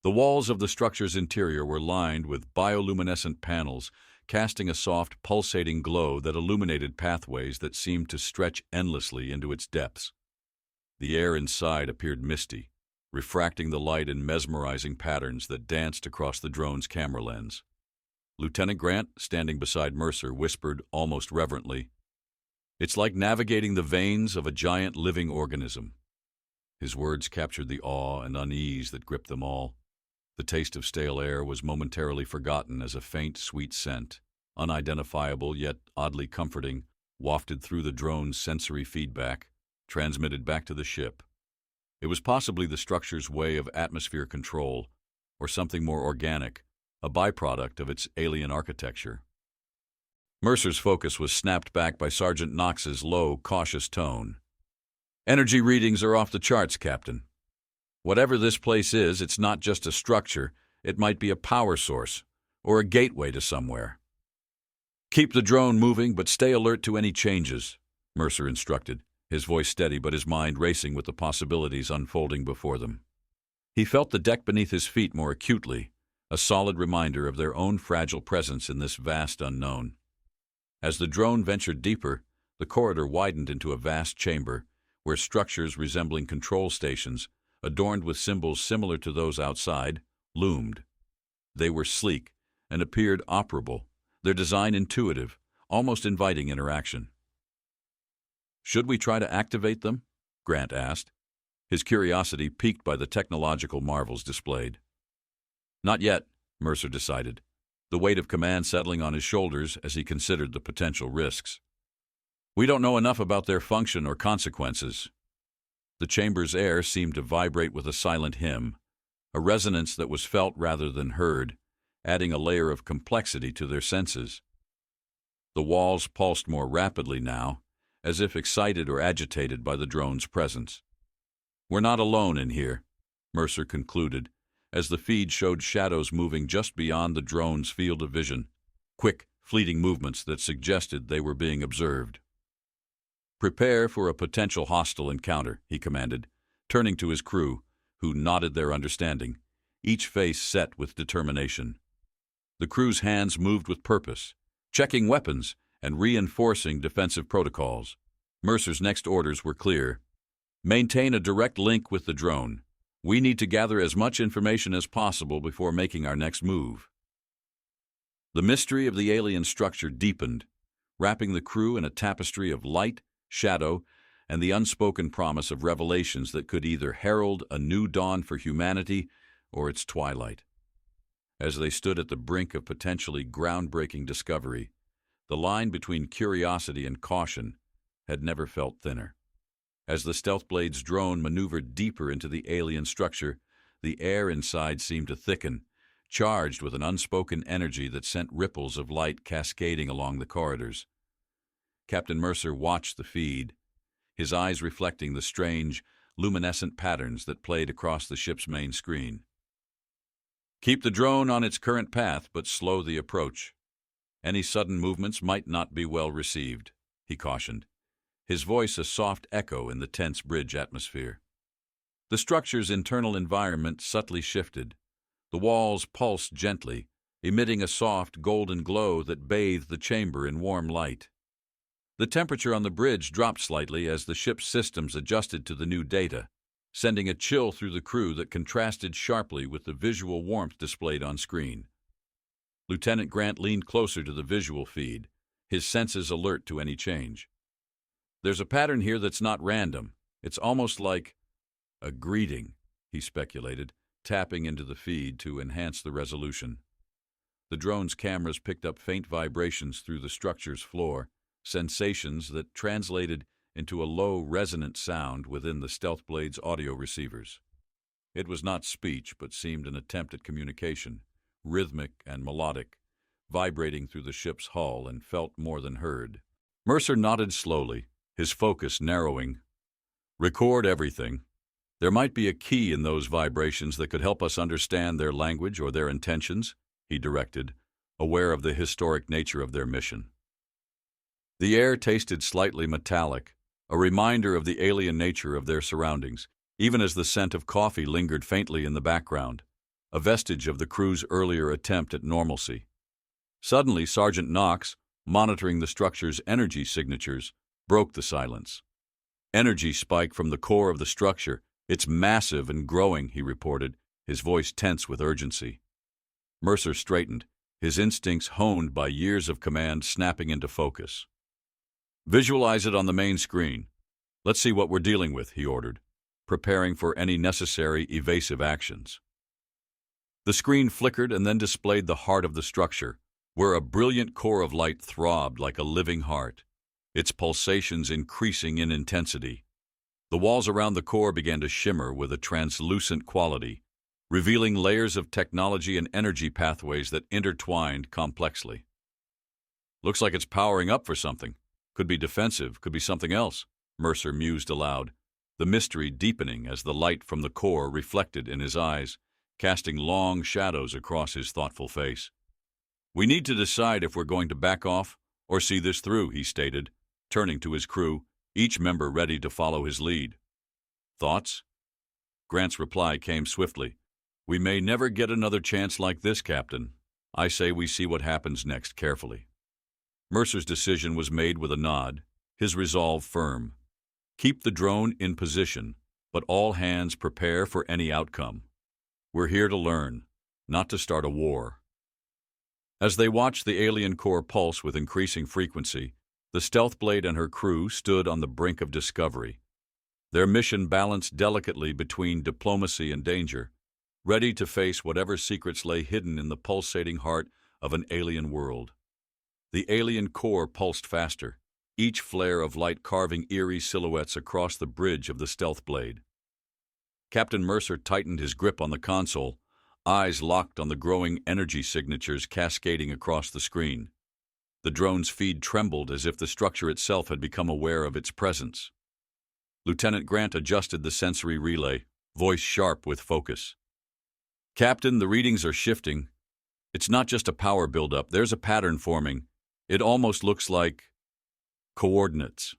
The walls of the structure's interior were lined with bioluminescent panels, casting a soft, pulsating glow that illuminated pathways that seemed to stretch endlessly into its depths. The air inside appeared misty, refracting the light in mesmerizing patterns that danced across the drone's camera lens. Lieutenant Grant, standing beside Mercer, whispered almost reverently, "It's like navigating the veins of a giant living organism." His words captured the awe and unease that gripped them all. The taste of stale air was momentarily forgotten as a faint, sweet scent, unidentifiable yet oddly comforting, wafted through the drone's sensory feedback, transmitted back to the ship. It was possibly the structure's way of atmosphere control, or something more organic, a byproduct of its alien architecture. Mercer's focus was snapped back by Sergeant Knox's low, cautious tone. "Energy readings are off the charts, Captain. Whatever this place is, it's not just a structure. It might be a power source, or a gateway to somewhere." "Keep the drone moving, but stay alert to any changes," Mercer instructed, his voice steady but his mind racing with the possibilities unfolding before them. He felt the deck beneath his feet more acutely, a solid reminder of their own fragile presence in this vast unknown. As the drone ventured deeper, the corridor widened into a vast chamber, where structures resembling control stations, adorned with symbols similar to those outside, loomed. They were sleek and appeared operable, their design intuitive, almost inviting interaction. "Should we try to activate them?" Grant asked, his curiosity piqued by the technological marvels displayed. "Not yet," Mercer decided, the weight of command settling on his shoulders as he considered the potential risks. "We don't know enough about their function or consequences." The chamber's air seemed to vibrate with a silent hymn, a resonance that was felt rather than heard, adding a layer of complexity to their senses. The walls pulsed more rapidly now, as if excited or agitated by the drone's presence. "We're not alone in here," Mercer concluded, as the feed showed shadows moving just beyond the drone's field of vision, quick, fleeting movements that suggested they were being observed. "Prepare for a potential hostile encounter," he commanded, turning to his crew, who nodded their understanding, each face set with determination. The crew's hands moved with purpose, checking weapons and reinforcing defensive protocols. Mercer's next orders were clear. "Maintain a direct link with the drone. We need to gather as much information as possible before making our next move." The mystery of the alien structure deepened, wrapping the crew in a tapestry of light, shadow, and the unspoken promise of revelations that could either herald a new dawn for humanity or its twilight. As they stood at the brink of potentially groundbreaking discovery, the line between curiosity and caution had never felt thinner. As the Stealthblade's drone maneuvered deeper into the alien structure, the air inside seemed to thicken, charged with an unspoken energy that sent ripples of light cascading along the corridors. Captain Mercer watched the feed, his eyes reflecting the strange, luminescent patterns that played across the ship's main screen. "Keep the drone on its current path, but slow the approach. Any sudden movements might not be well received," he cautioned, his voice a soft echo in the tense bridge atmosphere. The structure's internal environment subtly shifted. The walls pulsed gently, emitting a soft, golden glow that bathed the chamber in warm light. The temperature on the bridge dropped slightly as the ship's systems adjusted to the new data, sending a chill through the crew that contrasted sharply with the visual warmth displayed on screen. Lieutenant Grant leaned closer to the visual feed, his senses alert to any change. "There's a pattern here that's not random. It's almost like a greeting," he speculated, tapping into the feed to enhance the resolution. The drone's cameras picked up faint vibrations through the structure's floor, sensations that translated into a low, resonant sound within the Stealthblade's audio receivers. It was not speech, but seemed an attempt at communication, rhythmic and melodic, vibrating through the ship's hull and felt more than heard. Mercer nodded slowly, his focus narrowing. "Record everything. There might be a key in those vibrations that could help us understand their language or their intentions," he directed, aware of the historic nature of their mission. The air tasted slightly metallic, a reminder of the alien nature of their surroundings, even as the scent of coffee lingered faintly in the background, a vestige of the crew's earlier attempt at normalcy. Suddenly, Sergeant Knox, monitoring the structure's energy signatures, broke the silence. "Energy spike from the core of the structure. It's massive and growing," he reported, his voice tense with urgency. Mercer straightened, his instincts honed by years of command snapping into focus. "Visualize it on the main screen. Let's see what we're dealing with," he ordered, preparing for any necessary evasive actions. The screen flickered and then displayed the heart of the structure, where a brilliant core of light throbbed like a living heart, its pulsations increasing in intensity. The walls around the core began to shimmer with a translucent quality, revealing layers of technology and energy pathways that intertwined complexly. "Looks like it's powering up for something. Could be defensive, could be something else," Mercer mused aloud, the mystery deepening as the light from the core reflected in his eyes, casting long shadows across his thoughtful face. "We need to decide if we're going to back off or see this through," he stated, turning to his crew, each member ready to follow his lead. "Thoughts?" Grant's reply came swiftly. "We may never get another chance like this, Captain. I say we see what happens next carefully." Mercer's decision was made with a nod, his resolve firm. Keep the drone in position, but all hands prepare for any outcome. We're here to learn, not to start a war. As they watched the alien core pulse with increasing frequency, the Stealth Blade and her crew stood on the brink of discovery. Their mission balanced delicately between diplomacy and danger, ready to face whatever secrets lay hidden in the pulsating heart of an alien world. The alien core pulsed faster, each flare of light carving eerie silhouettes across the bridge of the Stealth Blade. Captain Mercer tightened his grip on the console, eyes locked on the growing energy signatures cascading across the screen. The drone's feed trembled as if the structure itself had become aware of its presence. Lieutenant Grant adjusted the sensory relay, voice sharp with focus. "Captain, the readings are shifting. It's not just a power buildup. There's a pattern forming. It almost looks like coordinates."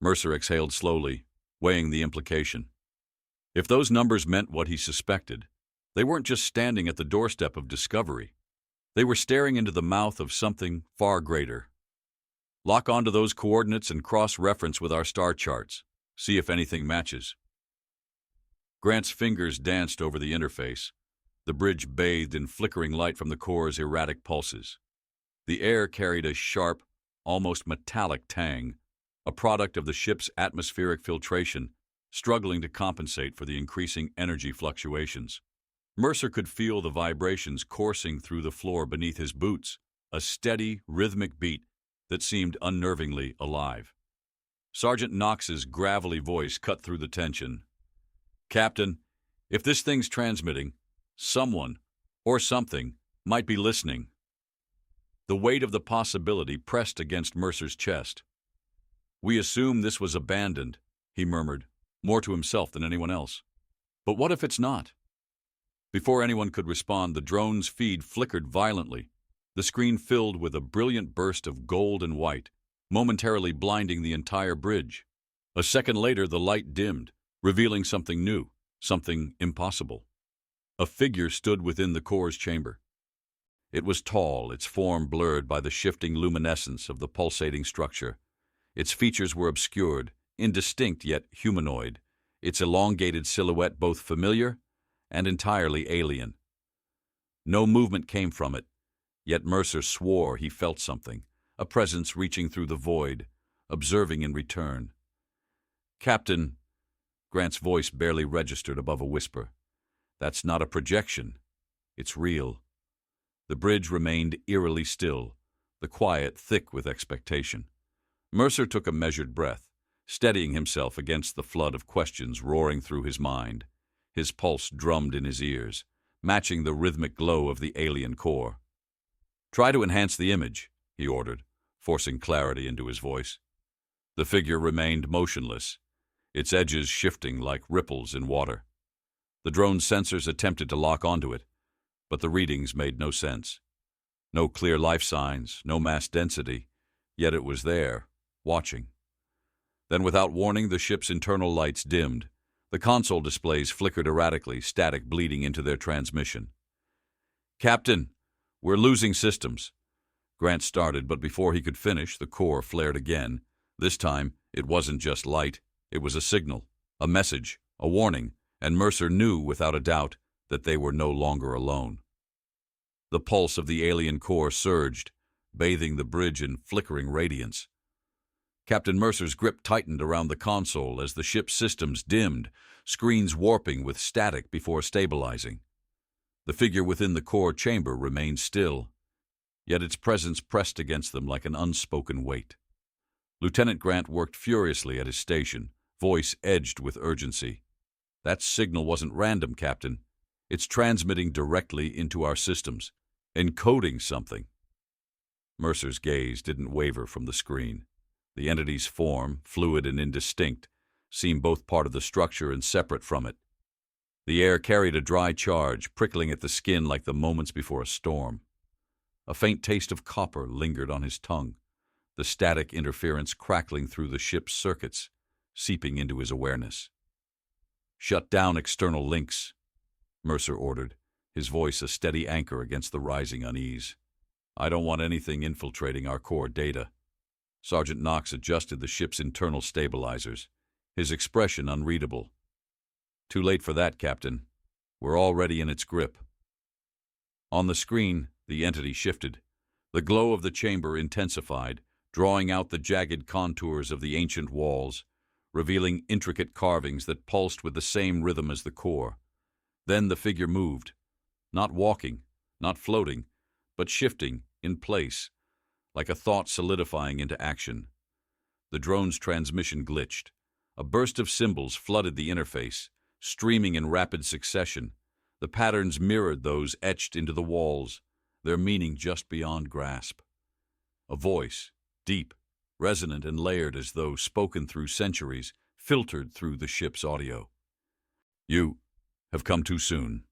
Mercer exhaled slowly, weighing the implication. If those numbers meant what he suspected, they weren't just standing at the doorstep of discovery. They were staring into the mouth of something far greater. "Lock onto those coordinates and cross-reference with our star charts. See if anything matches." Grant's fingers danced over the interface, the bridge bathed in flickering light from the core's erratic pulses. The air carried a sharp, almost metallic tang, a product of the ship's atmospheric filtration, struggling to compensate for the increasing energy fluctuations. Mercer could feel the vibrations coursing through the floor beneath his boots, a steady, rhythmic beat that seemed unnervingly alive. Sergeant Knox's gravelly voice cut through the tension. "Captain, if this thing's transmitting, someone, or something, might be listening." The weight of the possibility pressed against Mercer's chest. "We assume this was abandoned," he murmured, more to himself than anyone else. "But what if it's not?" Before anyone could respond, the drone's feed flickered violently. The screen filled with a brilliant burst of gold and white, momentarily blinding the entire bridge. A second later, the light dimmed, revealing something new, something impossible. A figure stood within the core's chamber. It was tall, its form blurred by the shifting luminescence of the pulsating structure. Its features were obscured, indistinct yet humanoid, its elongated silhouette both familiar and entirely alien. No movement came from it, yet Mercer swore he felt something, a presence reaching through the void, observing in return. "Captain," Grant's voice barely registered above a whisper, "that's not a projection. It's real." The bridge remained eerily still, the quiet thick with expectation. Mercer took a measured breath, steadying himself against the flood of questions roaring through his mind. His pulse drummed in his ears, matching the rhythmic glow of the alien core. "Try to enhance the image," he ordered, forcing clarity into his voice. The figure remained motionless, its edges shifting like ripples in water. The drone's sensors attempted to lock onto it, but the readings made no sense. No clear life signs, no mass density, yet it was there, watching. Then, without warning, the ship's internal lights dimmed. The console displays flickered erratically, static bleeding into their transmission. "Captain, we're losing systems." Grant started, but before he could finish, the core flared again. This time, it wasn't just light. It was a signal, a message, a warning, and Mercer knew without a doubt that they were no longer alone. The pulse of the alien core surged, bathing the bridge in flickering radiance. Captain Mercer's grip tightened around the console as the ship's systems dimmed, screens warping with static before stabilizing. The figure within the core chamber remained still, yet its presence pressed against them like an unspoken weight. Lieutenant Grant worked furiously at his station, voice edged with urgency. "That signal wasn't random, Captain. It's transmitting directly into our systems, encoding something." Mercer's gaze didn't waver from the screen. The entity's form, fluid and indistinct, seemed both part of the structure and separate from it. The air carried a dry charge, prickling at the skin like the moments before a storm. A faint taste of copper lingered on his tongue, the static interference crackling through the ship's circuits, seeping into his awareness. "Shut down external links," Mercer ordered, his voice a steady anchor against the rising unease. "I don't want anything infiltrating our core data." Sergeant Knox adjusted the ship's internal stabilizers, his expression unreadable. "Too late for that, Captain. We're already in its grip." On the screen, the entity shifted. The glow of the chamber intensified, drawing out the jagged contours of the ancient walls, revealing intricate carvings that pulsed with the same rhythm as the core. Then the figure moved, not walking, not floating, but shifting in place, like a thought solidifying into action. The drone's transmission glitched. A burst of symbols flooded the interface, streaming in rapid succession. The patterns mirrored those etched into the walls, their meaning just beyond grasp. A voice, deep, resonant and layered as though spoken through centuries, filtered through the ship's audio. "You have come too soon."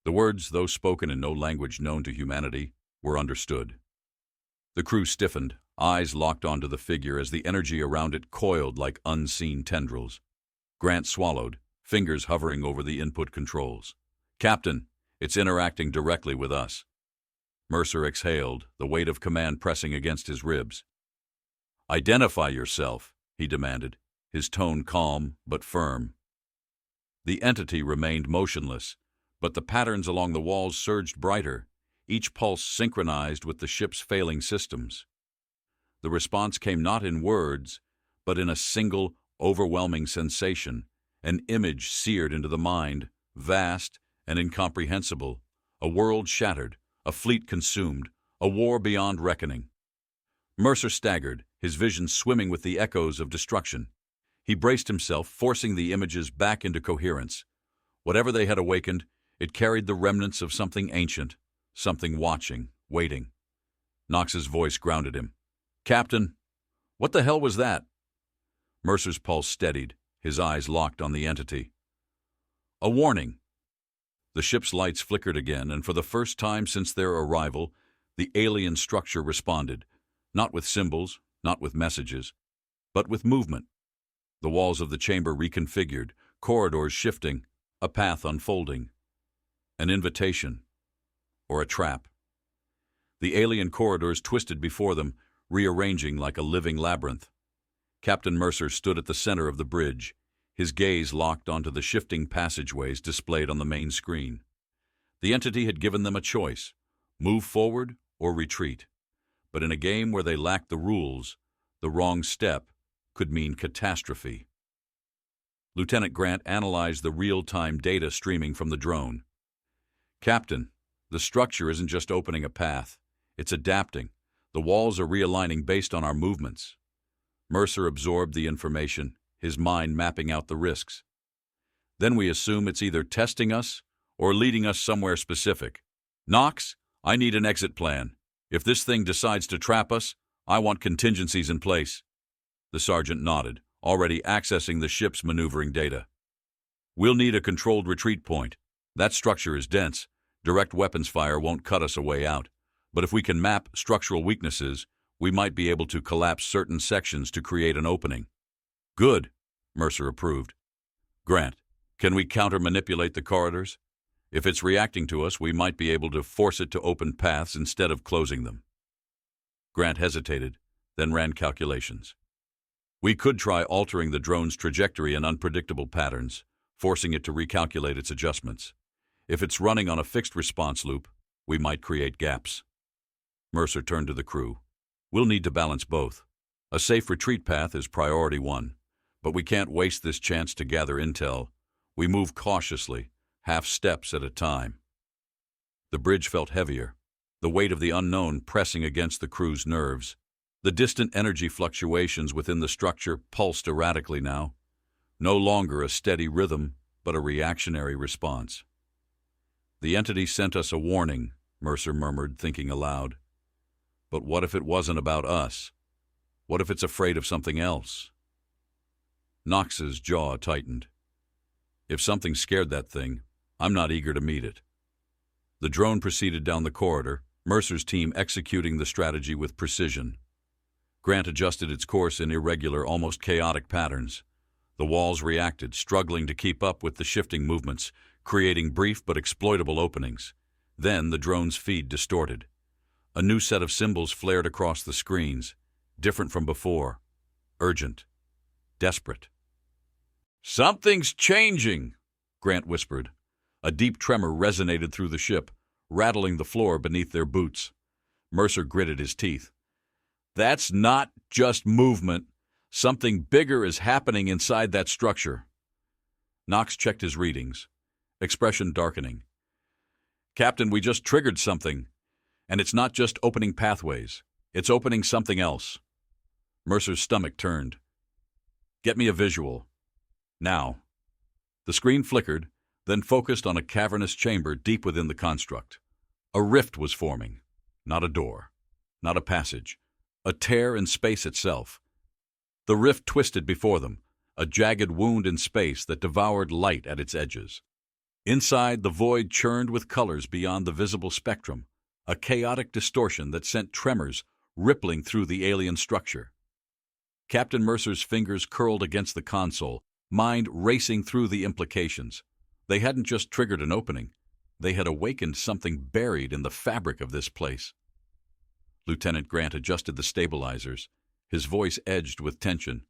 The words, though spoken in no language known to humanity, were understood. The crew stiffened, eyes locked onto the figure as the energy around it coiled like unseen tendrils. Grant swallowed, fingers hovering over the input controls. "Captain, it's interacting directly with us." Mercer exhaled, the weight of command pressing against his ribs. "Identify yourself," he demanded, his tone calm but firm. The entity remained motionless, but the patterns along the walls surged brighter, each pulse synchronized with the ship's failing systems. The response came not in words, but in a single, overwhelming sensation, an image seared into the mind, vast and incomprehensible, a world shattered, a fleet consumed, a war beyond reckoning. Mercer staggered, his vision swimming with the echoes of destruction. He braced himself, forcing the images back into coherence. Whatever they had awakened, it carried the remnants of something ancient, something watching, waiting. Knox's voice grounded him. "Captain, what the hell was that?" Mercer's pulse steadied, his eyes locked on the entity. "A warning." The ship's lights flickered again, and for the first time since their arrival, the alien structure responded, not with symbols, not with messages, but with movement. The walls of the chamber reconfigured, corridors shifting, a path unfolding. An invitation, or a trap. The alien corridors twisted before them, rearranging like a living labyrinth. Captain Mercer stood at the center of the bridge, his gaze locked onto the shifting passageways displayed on the main screen. The entity had given them a choice, move forward or retreat. But in a game where they lacked the rules, the wrong step could mean catastrophe. Lieutenant Grant analyzed the real-time data streaming from the drone. "Captain, the structure isn't just opening a path, it's adapting. The walls are realigning based on our movements." Mercer absorbed the information, his mind mapping out the risks. "Then we assume it's either testing us or leading us somewhere specific. Knox, I need an exit plan. If this thing decides to trap us, I want contingencies in place." The sergeant nodded, already accessing the ship's maneuvering data. "We'll need a controlled retreat point. That structure is dense. Direct weapons fire won't cut us a way out. But if we can map structural weaknesses, we might be able to collapse certain sections to create an opening." "Good," Mercer approved. "Grant, can we counter-manipulate the corridors? If it's reacting to us, we might be able to force it to open paths instead of closing them." Grant hesitated, then ran calculations. "We could try altering the drone's trajectory in unpredictable patterns, forcing it to recalculate its adjustments. If it's running on a fixed response loop, we might create gaps." Mercer turned to the crew. "We'll need to balance both. A safe retreat path is priority one, but we can't waste this chance to gather intel. We move cautiously, half steps at a time." The bridge felt heavier, the weight of the unknown pressing against the crew's nerves. The distant energy fluctuations within the structure pulsed erratically now, no longer a steady rhythm, but a reactionary response. "The entity sent us a warning," Mercer murmured, thinking aloud. "But what if it wasn't about us? What if it's afraid of something else?" Knox's jaw tightened. "If something scared that thing, I'm not eager to meet it." The drone proceeded down the corridor, Mercer's team executing the strategy with precision. Grant adjusted its course in irregular, almost chaotic patterns. The walls reacted, struggling to keep up with the shifting movements, creating brief but exploitable openings. Then the drone's feed distorted. A new set of symbols flared across the screens, different from before. Urgent. Desperate. "Something's changing," Grant whispered. A deep tremor resonated through the ship, rattling the floor beneath their boots. Mercer gritted his teeth. "That's not just movement. Something bigger is happening inside that structure." Knox checked his readings, expression darkening. "Captain, we just triggered something. And it's not just opening pathways. It's opening something else." Mercer's stomach turned. "Get me a visual. Now." The screen flickered, then focused on a cavernous chamber deep within the construct. A rift was forming. Not a door. Not a passage. A tear in space itself. The rift twisted before them, a jagged wound in space that devoured light at its edges. Inside, the void churned with colors beyond the visible spectrum, a chaotic distortion that sent tremors rippling through the alien structure. Captain Mercer's fingers curled against the console, mind racing through the implications. They hadn't just triggered an opening. They had awakened something buried in the fabric of this place. Lieutenant Grant adjusted the stabilizers, his voice edged with tension.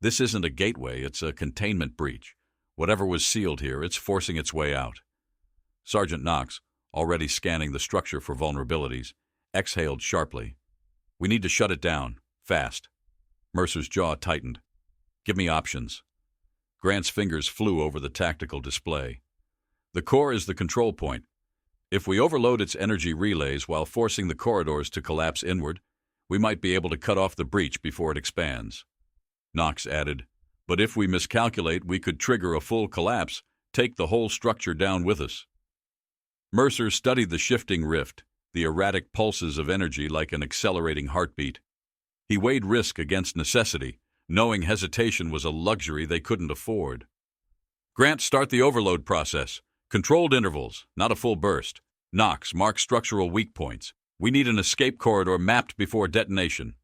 "This isn't a gateway, it's a containment breach. Whatever was sealed here, it's forcing its way out." Sergeant Knox, already scanning the structure for vulnerabilities, exhaled sharply. "We need to shut it down, fast." Mercer's jaw tightened. "Give me options." Grant's fingers flew over the tactical display. "The core is the control point. If we overload its energy relays while forcing the corridors to collapse inward, we might be able to cut off the breach before it expands." Knox added, "But if we miscalculate, we could trigger a full collapse, take the whole structure down with us." Mercer studied the shifting rift, the erratic pulses of energy like an accelerating heartbeat. He weighed risk against necessity, knowing hesitation was a luxury they couldn't afford. "Grant, start the overload process. Controlled intervals, not a full burst. Knox, mark structural weak points. We need an escape corridor mapped before detonation."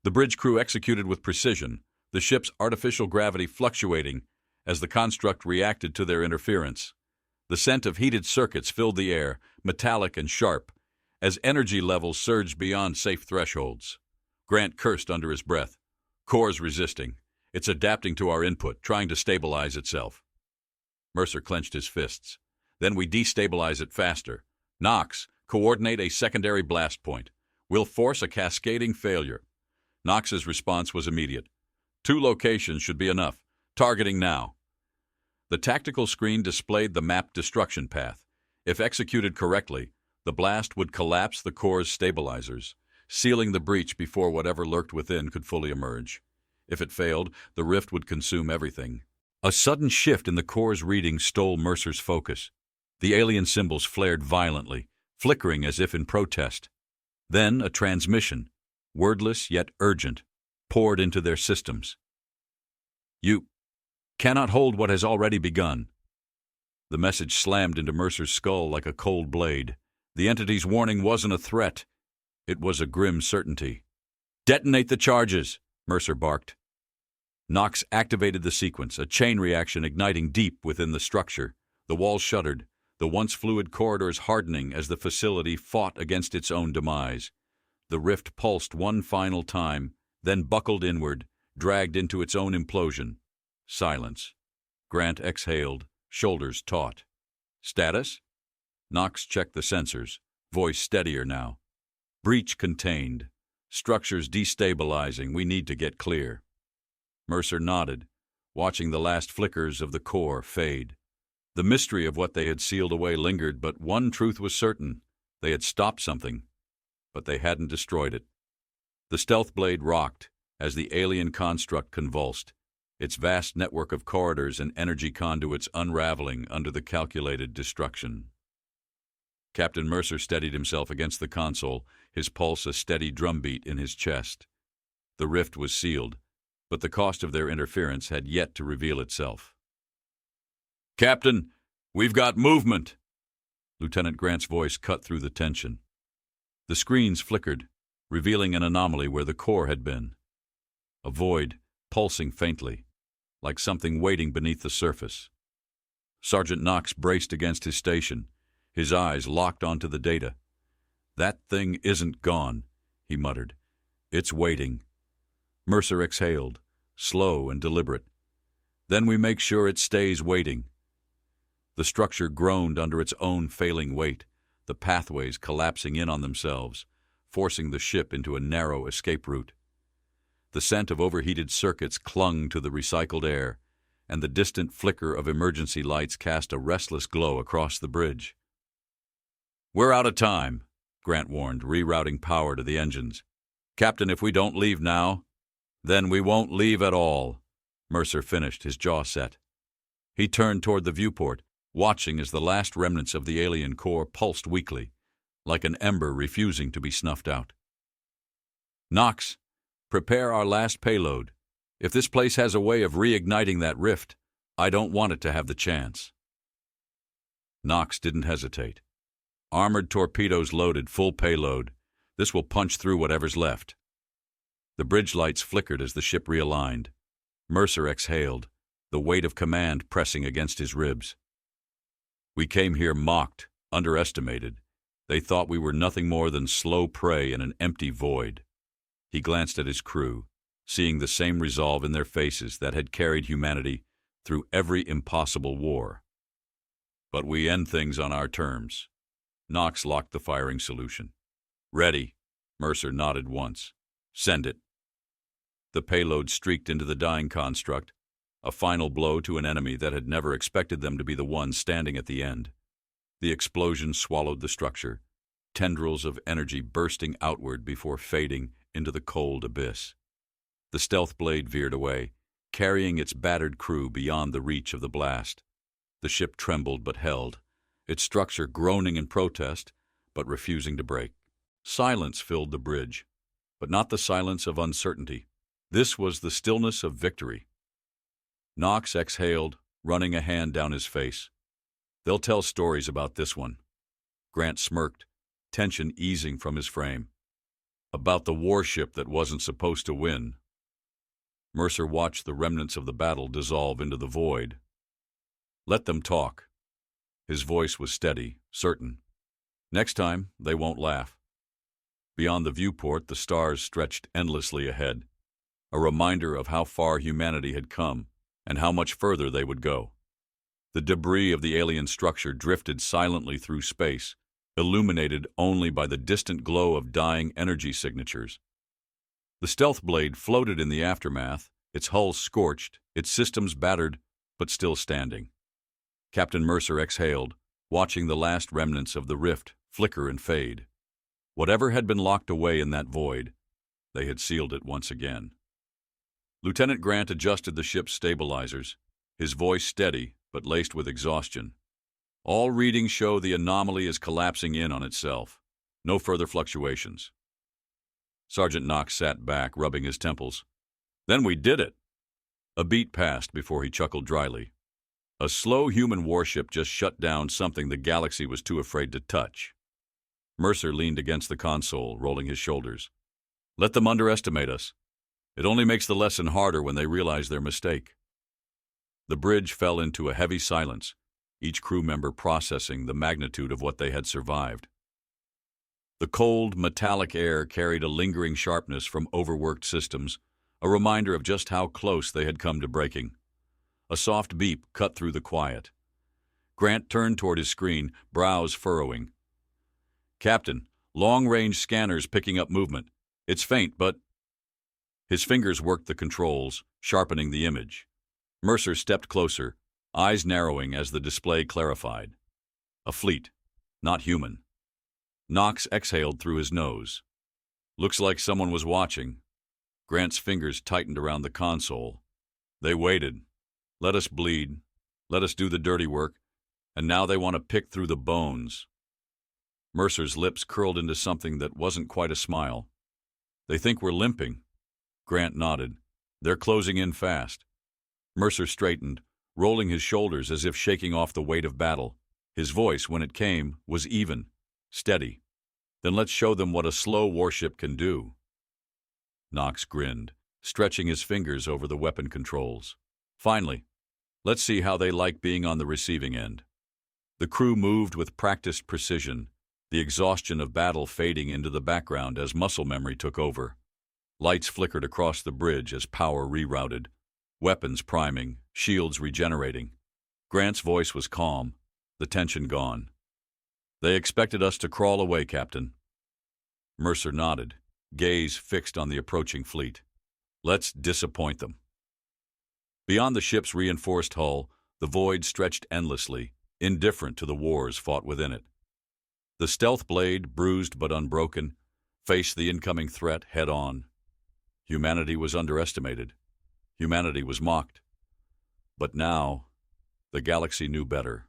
The bridge crew executed with precision, the ship's artificial gravity fluctuating as the construct reacted to their interference. The scent of heated circuits filled the air, metallic and sharp, as energy levels surged beyond safe thresholds. Grant cursed under his breath. "Core's resisting. It's adapting to our input, trying to stabilize itself." Mercer clenched his fists. "Then we destabilize it faster. Knox, coordinate a secondary blast point. We'll force a cascading failure." Knox's response was immediate. "2 locations should be enough. Targeting now." The tactical screen displayed the mapped destruction path. If executed correctly, the blast would collapse the core's stabilizers, sealing the breach before whatever lurked within could fully emerge. If it failed, the rift would consume everything. A sudden shift in the core's readings stole Mercer's focus. The alien symbols flared violently, flickering as if in protest. Then a transmission, wordless yet urgent, poured into their systems. "You cannot hold what has already begun." The message slammed into Mercer's skull like a cold blade. The entity's warning wasn't a threat. It was a grim certainty. "Detonate the charges," Mercer barked. Knox activated the sequence, a chain reaction igniting deep within the structure. The walls shuddered, the once fluid corridors hardening as the facility fought against its own demise. The rift pulsed one final time, then buckled inward, dragged into its own implosion. Silence. Grant exhaled, shoulders taut. "Status?" Knox checked the sensors, voice steadier now. "Breach contained. Structures destabilizing. We need to get clear." Mercer nodded, watching the last flickers of the core fade. The mystery of what they had sealed away lingered, but one truth was certain. They had stopped something, but they hadn't destroyed it. The stealth blade rocked as the alien construct convulsed, its vast network of corridors and energy conduits unraveling under the calculated destruction. Captain Mercer steadied himself against the console, his pulse a steady drumbeat in his chest. The rift was sealed, but the cost of their interference had yet to reveal itself. "Captain, we've got movement!" Lieutenant Grant's voice cut through the tension. The screens flickered, revealing an anomaly where the core had been. A void, pulsing faintly. like something waiting beneath the surface. Sergeant Knox braced against his station, his eyes locked onto the data. "That thing isn't gone," he muttered. "It's waiting." Mercer exhaled, slow and deliberate. "Then we make sure it stays waiting." The structure groaned under its own failing weight, the pathways collapsing in on themselves, forcing the ship into a narrow escape route. The scent of overheated circuits clung to the recycled air, and the distant flicker of emergency lights cast a restless glow across the bridge. "We're out of time," Grant warned, rerouting power to the engines. "Captain, if we don't leave now, then we won't leave at all," Mercer finished, his jaw set. He turned toward the viewport, watching as the last remnants of the alien core pulsed weakly, like an ember refusing to be snuffed out. "Knox, prepare our last payload. If this place has a way of reigniting that rift, I don't want it to have the chance." Knox didn't hesitate. "Armored torpedoes loaded, full payload. This will punch through whatever's left." The bridge lights flickered as the ship realigned. Mercer exhaled, the weight of command pressing against his ribs. "We came here mocked, underestimated. They thought we were nothing more than slow prey in an empty void." He glanced at his crew, seeing the same resolve in their faces that had carried humanity through every impossible war. "But we end things on our terms." Knox locked the firing solution. "Ready." Mercer nodded once. "Send it." The payload streaked into the dying construct, a final blow to an enemy that had never expected them to be the ones standing at the end. The explosion swallowed the structure, tendrils of energy bursting outward before fading into the cold abyss. The stealth blade veered away, carrying its battered crew beyond the reach of the blast. The ship trembled but held, its structure groaning in protest but refusing to break. Silence filled the bridge, but not the silence of uncertainty. This was the stillness of victory. Knox exhaled, running a hand down his face. "They'll tell stories about this one." Grant smirked, tension easing from his frame. "About the warship that wasn't supposed to win." Mercer watched the remnants of the battle dissolve into the void. "Let them talk." His voice was steady, certain. "Next time, they won't laugh." Beyond the viewport, the stars stretched endlessly ahead, a reminder of how far humanity had come and how much further they would go. The debris of the alien structure drifted silently through space, illuminated only by the distant glow of dying energy signatures. The stealth blade floated in the aftermath, its hull scorched, its systems battered, but still standing. Captain Mercer exhaled, watching the last remnants of the rift flicker and fade. Whatever had been locked away in that void, they had sealed it once again. Lieutenant Grant adjusted the ship's stabilizers, his voice steady but laced with exhaustion. "All readings show the anomaly is collapsing in on itself. No further fluctuations." Sergeant Knox sat back, rubbing his temples. "Then we did it." A beat passed before he chuckled dryly. A slow human warship just shut down something the galaxy was too afraid to touch. Mercer leaned against the console, rolling his shoulders. "Let them underestimate us. It only makes the lesson harder when they realize their mistake." The bridge fell into a heavy silence, each crew member processing the magnitude of what they had survived. The cold, metallic air carried a lingering sharpness from overworked systems, a reminder of just how close they had come to breaking. A soft beep cut through the quiet. Grant turned toward his screen, brows furrowing. "Captain, long-range scanners picking up movement. It's faint, but—" His fingers worked the controls, sharpening the image. Mercer stepped closer, eyes narrowing as the display clarified. A fleet, not human. Knox exhaled through his nose. "Looks like someone was watching." Grant's fingers tightened around the console. "They waited. Let us bleed. Let us do the dirty work. And now they want to pick through the bones." Mercer's lips curled into something that wasn't quite a smile. "They think we're limping." Grant nodded. "They're closing in fast." Mercer straightened, rolling his shoulders as if shaking off the weight of battle. His voice, when it came, was even, steady. "Then let's show them what a slow warship can do." Knox grinned, stretching his fingers over the weapon controls. Finally, let's see how they like being on the receiving end. The crew moved with practiced precision, the exhaustion of battle fading into the background as muscle memory took over. Lights flickered across the bridge as power rerouted, weapons priming, shields regenerating. Grant's voice was calm, the tension gone. "They expected us to crawl away, Captain." Mercer nodded, gaze fixed on the approaching fleet. "Let's disappoint them." Beyond the ship's reinforced hull, the void stretched endlessly, indifferent to the wars fought within it. The stealth blade, bruised but unbroken, faced the incoming threat head-on. Humanity was underestimated. Humanity was mocked. But now, the galaxy knew better.